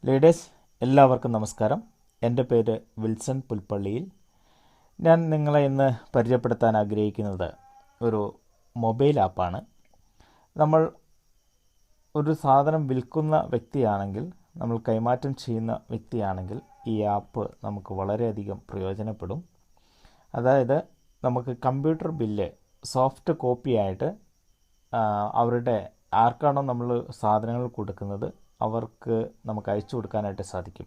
Leaders എല്ലാവർക്കും നമസ്കാരം. എൻ്റെ പേര് വിൽസൺ പുൽപ്പള്ളിയിൽ. ഞാൻ നിങ്ങളെ ഇന്ന് പരിചയപ്പെടുത്താൻ ആഗ്രഹിക്കുന്നത് ഒരു മൊബൈൽ ആപ്പാണ്. നമ്മൾ ഒരു സാധനം വിൽക്കുന്ന വ്യക്തിയാണെങ്കിൽ, നമ്മൾ കൈമാറ്റം ചെയ്യുന്ന വ്യക്തിയാണെങ്കിൽ ഈ ആപ്പ് നമുക്ക് വളരെയധികം പ്രയോജനപ്പെടും. അതായത് നമുക്ക് കമ്പ്യൂട്ടർ ബില്ല് സോഫ്റ്റ് കോപ്പിയായിട്ട് അവരുടെ ആർക്കാണോ നമ്മൾ സാധനങ്ങൾ കൊടുക്കുന്നത് അവർക്ക് നമുക്ക് അയച്ചു കൊടുക്കാനായിട്ട് സാധിക്കും.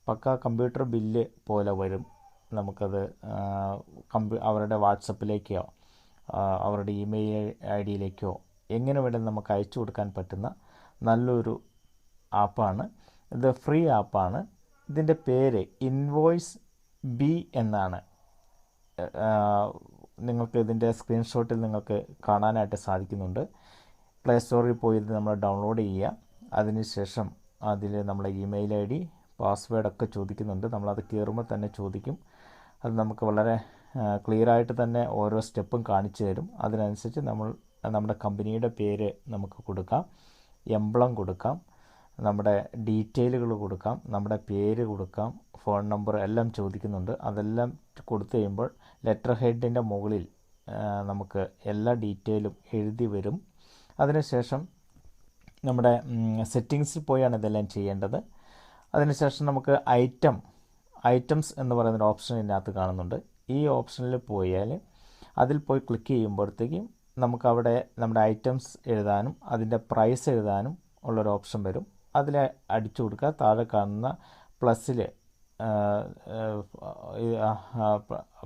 പക്ക കമ്പ്യൂട്ടർ ബില്ല് പോലെ വരും. നമുക്കത് അവരുടെ വാട്സപ്പിലേക്കോ അവരുടെ ഇമെയിൽ ഐ.ഡിയിലേക്കോ എങ്ങനെ വേണമെങ്കിലും നമുക്ക് അയച്ചു കൊടുക്കാൻ പറ്റുന്ന നല്ലൊരു ആപ്പാണ്. ഇത് ഫ്രീ ആപ്പാണ്. ഇതിൻ്റെ പേര് InvoiceBee എന്നാണ്. നിങ്ങൾക്ക് ഇതിൻ്റെ സ്ക്രീൻഷോട്ടിൽ നിങ്ങൾക്ക് കാണാനായിട്ട് സാധിക്കുന്നുണ്ട്. പ്ലേ സ്റ്റോറിൽ പോയി ഇത് നമ്മൾ ഡൗൺലോഡ് ചെയ്യുക. അതിനുശേഷം അതിൽ നമ്മളെ ഇമെയിൽ ഐ.ഡി, പാസ്വേഡൊക്കെ ചോദിക്കുന്നുണ്ട്. നമ്മളത് കയറുമ്പോൾ തന്നെ ചോദിക്കും. അത് നമുക്ക് വളരെ ക്ലിയറായിട്ട് തന്നെ ഓരോ സ്റ്റെപ്പും കാണിച്ചു തരും. അതിനനുസരിച്ച് നമ്മുടെ കമ്പനിയുടെ പേര് നമുക്ക് കൊടുക്കാം, എംബ്ലം കൊടുക്കാം, നമ്മുടെ ഡീറ്റെയിലുകൾ കൊടുക്കാം, നമ്മുടെ പേര് കൊടുക്കാം, ഫോൺ നമ്പർ എല്ലാം ചോദിക്കുന്നുണ്ട്. അതെല്ലാം കൊടുത്തു കഴിയുമ്പോൾ ലെറ്റർ ഹെഡിൻ്റെ മുകളിൽ നമുക്ക് എല്ലാ ഡീറ്റെയിലും എഴുതി വരും. അതിനുശേഷം നമ്മുടെ സെറ്റിങ്സിൽ പോയാണ് ഇതെല്ലാം ചെയ്യേണ്ടത്. അതിനുശേഷം നമുക്ക് ഐറ്റംസ് എന്ന് പറയുന്നൊരു ഓപ്ഷൻ ഇതിനകത്ത് കാണുന്നുണ്ട്. ഈ ഓപ്ഷനിൽ പോയാൽ അതിൽ പോയി ക്ലിക്ക് ചെയ്യുമ്പോഴത്തേക്കും നമുക്കവിടെ നമ്മുടെ ഐറ്റംസ് എഴുതാനും അതിൻ്റെ പ്രൈസ് എഴുതാനും ഉള്ളൊരു ഓപ്ഷൻ വരും. അതിൽ അടിച്ചു കൊടുക്കുക. താഴെ കാണുന്ന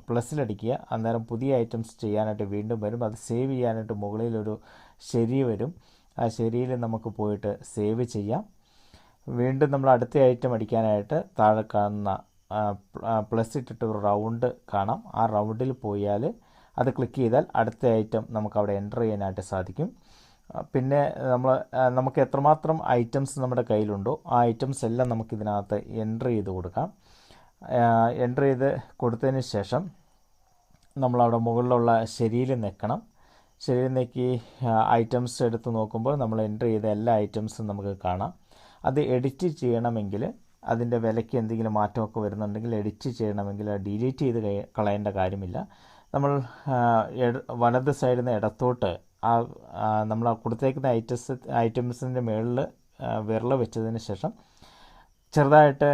പ്ലസ്സിലടിക്കുക. അന്നേരം പുതിയ ഐറ്റംസ് ചെയ്യാനായിട്ട് വീണ്ടും വരും. അത് സേവ് ചെയ്യാനായിട്ട് മുകളിലൊരു ശരി വരും. ആ ശരിയിൽ നമുക്ക് പോയിട്ട് സേവ് ചെയ്യാം. വീണ്ടും നമ്മൾ അടുത്ത ഐറ്റം അടിക്കാനായിട്ട് താഴെ കാണുന്ന പ്ലസ് ഇട്ടിട്ട് ഒരു റൗണ്ട് കാണാം. ആ റൗണ്ടിൽ പോയാൽ അത് ക്ലിക്ക് ചെയ്താൽ അടുത്ത ഐറ്റം നമുക്കവിടെ എൻ്റർ ചെയ്യാനായിട്ട് സാധിക്കും. പിന്നെ നമുക്ക് എത്രമാത്രം ഐറ്റംസ് നമ്മുടെ കയ്യിലുണ്ടോ ആ ഐറ്റംസ് എല്ലാം നമുക്കിതിനകത്ത് എൻ്റർ ചെയ്ത് കൊടുക്കാം. എൻ്റർ ചെയ്ത് കൊടുത്തതിന് ശേഷം നമ്മളവിടെ മുകളിലുള്ള ശരിയിൽ നിൽക്കണം. ശരിയിൽ നിൽക്കി ഐറ്റംസ് എടുത്ത് നോക്കുമ്പോൾ നമ്മൾ എൻ്റർ ചെയ്ത എല്ലാ ഐറ്റംസും നമുക്ക് കാണാം. അത് എഡിറ്റ് ചെയ്യണമെങ്കിൽ അതിൻ്റെ വിലയ്ക്ക് എന്തെങ്കിലും മാറ്റമൊക്കെ വരുന്നുണ്ടെങ്കിൽ എഡിറ്റ് ചെയ്യണമെങ്കിൽ ഡിലീറ്റ് ചെയ്ത് കളയേണ്ട കാര്യമില്ല. നമ്മൾ വലത് സൈഡിൽ നിന്ന് ഇടത്തോട്ട് നമ്മൾ കൊടുത്തേക്കുന്ന ഐറ്റംസിൻ്റെ മുകളിൽ വിരൽ വെച്ചതിന് ശേഷം ചെറുതായിട്ട്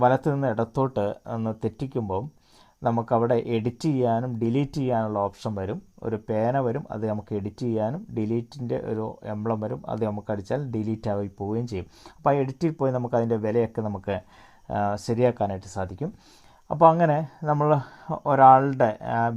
വലത്ത് നിന്ന് ഇടത്തോട്ട് ഒന്ന് തെറ്റിക്കുമ്പോൾ നമുക്കവിടെ എഡിറ്റ് ചെയ്യാനും ഡിലീറ്റ് ചെയ്യാനുള്ള ഓപ്ഷൻ വരും. ഒരു പേന വരും. അത് നമുക്ക് എഡിറ്റ് ചെയ്യാനും ഡിലീറ്റിൻ്റെ ഒരു എംബ്ലം വരും. അത് നമുക്ക് അടിച്ചാൽ ഡിലീറ്റ് ആയി പോവുകയും ചെയ്യും. അപ്പോൾ ആ എഡിറ്റിൽ പോയി നമുക്ക് അതിൻ്റെ വിലയൊക്കെ നമുക്ക് ശരിയാക്കാനായിട്ട് സാധിക്കും. അപ്പോൾ അങ്ങനെ നമ്മൾ ഒരാളുടെ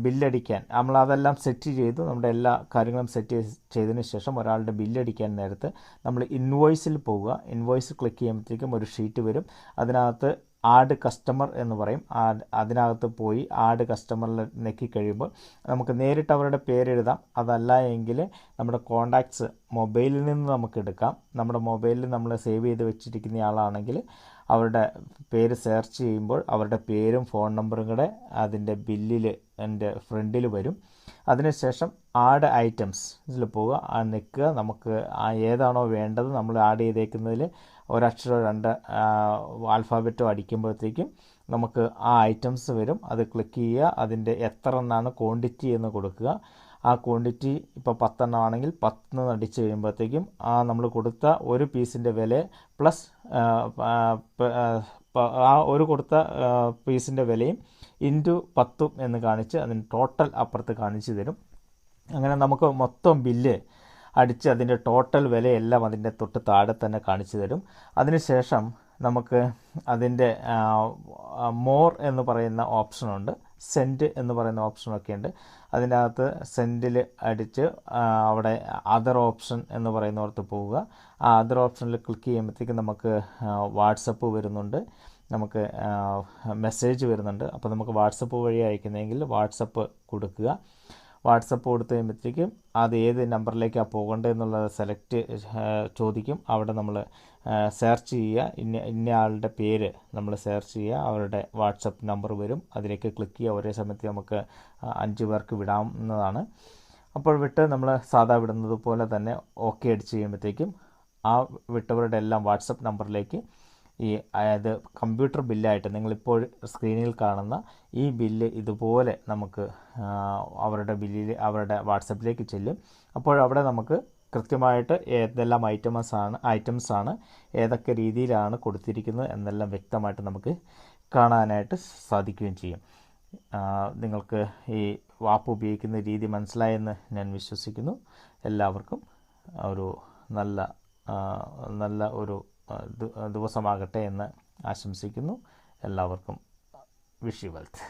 ബില്ലടിക്കാൻ നമ്മളതെല്ലാം സെറ്റ് ചെയ്തു. നമ്മുടെ എല്ലാ കാര്യങ്ങളും സെറ്റ് ചെയ്തതിന് ശേഷം ഒരാളുടെ ബില്ലടിക്കാൻ നേരത്ത് നമ്മൾ ഇൻവോയ്സിൽ പോവുക. ഇൻവോയ്സ് ക്ലിക്ക് ചെയ്യുമ്പോഴത്തേക്കും ഒരു ഷീറ്റ് വരും. അതിനകത്ത് ആഡ് കസ്റ്റമർ എന്ന് പറയും. അതിനകത്ത് പോയി ആഡ് കസ്റ്റമറിൽ നെക്കിക്കഴിയുമ്പോൾ നമുക്ക് നേരിട്ട് അവരുടെ പേരെഴുതാം. അതല്ല എങ്കിൽ നമ്മുടെ കോണ്ടാക്ട്സ് മൊബൈലിൽ നിന്ന് നമുക്ക് എടുക്കാം. നമ്മുടെ മൊബൈലിൽ നമ്മൾ സേവ് ചെയ്ത് വെച്ചിരിക്കുന്ന ആളാണെങ്കിൽ അവരുടെ പേര് സെർച്ച് ചെയ്യുമ്പോൾ അവരുടെ പേരും ഫോൺ നമ്പറും കൂടെ അതിൻ്റെ ബില്ലിൽ എൻ്റെ ഫ്രണ്ടിൽ വരും. അതിനുശേഷം ആഡ് ഐറ്റംസിൽ പോവുക. നിൽക്കുക. നമുക്ക് ഏതാണോ വേണ്ടത് നമ്മൾ ആഡ് ചെയ്തേക്കുന്നതിൽ ഒരക്ഷരമോ രണ്ട് ആൽഫാബറ്റോ അടിക്കുമ്പോഴത്തേക്കും നമുക്ക് ആ ഐറ്റംസ് വരും. അത് ക്ലിക്ക് ചെയ്യുക. അതിൻ്റെ എത്ര എണ്ണമാണ് ക്വാണ്ടിറ്റി എന്ന് കൊടുക്കുക. ആ ക്വാണ്ടിറ്റി ഇപ്പോൾ 10 എണ്ണം ആണെങ്കിൽ 10 അടിച്ച് കഴിയുമ്പോഴത്തേക്കും നമ്മൾ കൊടുത്ത ഒരു പീസിൻ്റെ വില പ്ലസ് ആ ഒരു കൊടുത്ത പീസിൻ്റെ വിലയും ഇൻറ്റു 10 എന്ന് കാണിച്ച് അതിന് ടോട്ടൽ അപ്പുറത്ത് കാണിച്ചു തരും. അങ്ങനെ നമുക്ക് മൊത്തം ബില്ല് അടിച്ച് അതിൻ്റെ ടോട്ടൽ വിലയെല്ലാം അതിൻ്റെ തൊട്ട് താഴെ തന്നെ കാണിച്ചു തരും. അതിനുശേഷം നമുക്ക് അതിൻ്റെ മോർ എന്ന് പറയുന്ന ഓപ്ഷനുണ്ട്, സെൻഡ് എന്ന് പറയുന്ന ഓപ്ഷനൊക്കെ ഉണ്ട്. അതിൻ്റെ അകത്ത് സെൻഡിൽ അടിച്ച് അവിടെ അതർ ഓപ്ഷൻ എന്ന് പറയുന്നിടത്ത് പോവുക. ആ അതർ ഓപ്ഷനിൽ ക്ലിക്ക് ചെയ്യുമ്പോഴത്തേക്കും നമുക്ക് വാട്സപ്പ് വരുന്നുണ്ട്, നമുക്ക് മെസ്സേജ് വരുന്നുണ്ട്. അപ്പോൾ നമുക്ക് വാട്സപ്പ് വഴി അയക്കുന്നതെങ്കിൽ വാട്സപ്പ് കൊടുക്കുക. വാട്സപ്പ് കൊടുത്തു കഴിയുമ്പോഴത്തേക്കും അത് ഏത് നമ്പറിലേക്കാണ് പോകേണ്ടതെന്നുള്ളത് സെലക്ട് ചോദിക്കും. അവിടെ നമ്മൾ സെർച്ച് ചെയ്യുക. ഇന്ന ആളുടെ പേര് നമ്മൾ സെർച്ച് ചെയ്യുക. അവരുടെ വാട്സപ്പ് നമ്പർ വരും. അതിലേക്ക് ക്ലിക്ക് ചെയ്യുക. ഒരേ സമയത്ത് നമുക്ക് 5 പേർക്ക് വിടാവുന്നതാണ്. അപ്പോൾ വിട്ട് നമ്മൾ സാധാ വിടുന്നത് പോലെ തന്നെ ഓക്കെ അടിച്ച് കഴിയുമ്പോഴത്തേക്കും ആ വിട്ടവരുടെ എല്ലാം വാട്സപ്പ് നമ്പറിലേക്ക് ഈ അതായത് കമ്പ്യൂട്ടർ ബില്ലായിട്ട് നിങ്ങളിപ്പോൾ സ്ക്രീനിൽ കാണുന്ന ഈ ബില്ല് ഇതുപോലെ നമുക്ക് അവരുടെ ബില്ലിൽ അവരുടെ വാട്സപ്പിലേക്ക് ചെല്ലും. അപ്പോൾ അവിടെ നമുക്ക് കൃത്യമായിട്ട് ഏതെല്ലാം ഐറ്റംസാണ് ഏതൊക്കെ രീതിയിലാണ് കൊടുത്തിരിക്കുന്നത് എന്നെല്ലാം വ്യക്തമായിട്ട് നമുക്ക് കാണാനായിട്ട് സാധിക്കുകയും ചെയ്യും. നിങ്ങൾക്ക് ഈ ആപ്പ് ഉപയോഗിക്കുന്ന രീതി മനസ്സിലായെന്ന് ഞാൻ വിശ്വസിക്കുന്നു. എല്ലാവർക്കും ഒരു നല്ല ഒരു ദിവസമാകട്ടെ എന്ന് ആശംസിക്കുന്നു. എല്ലാവർക്കും വിഷ് യു വെൽത്ത്.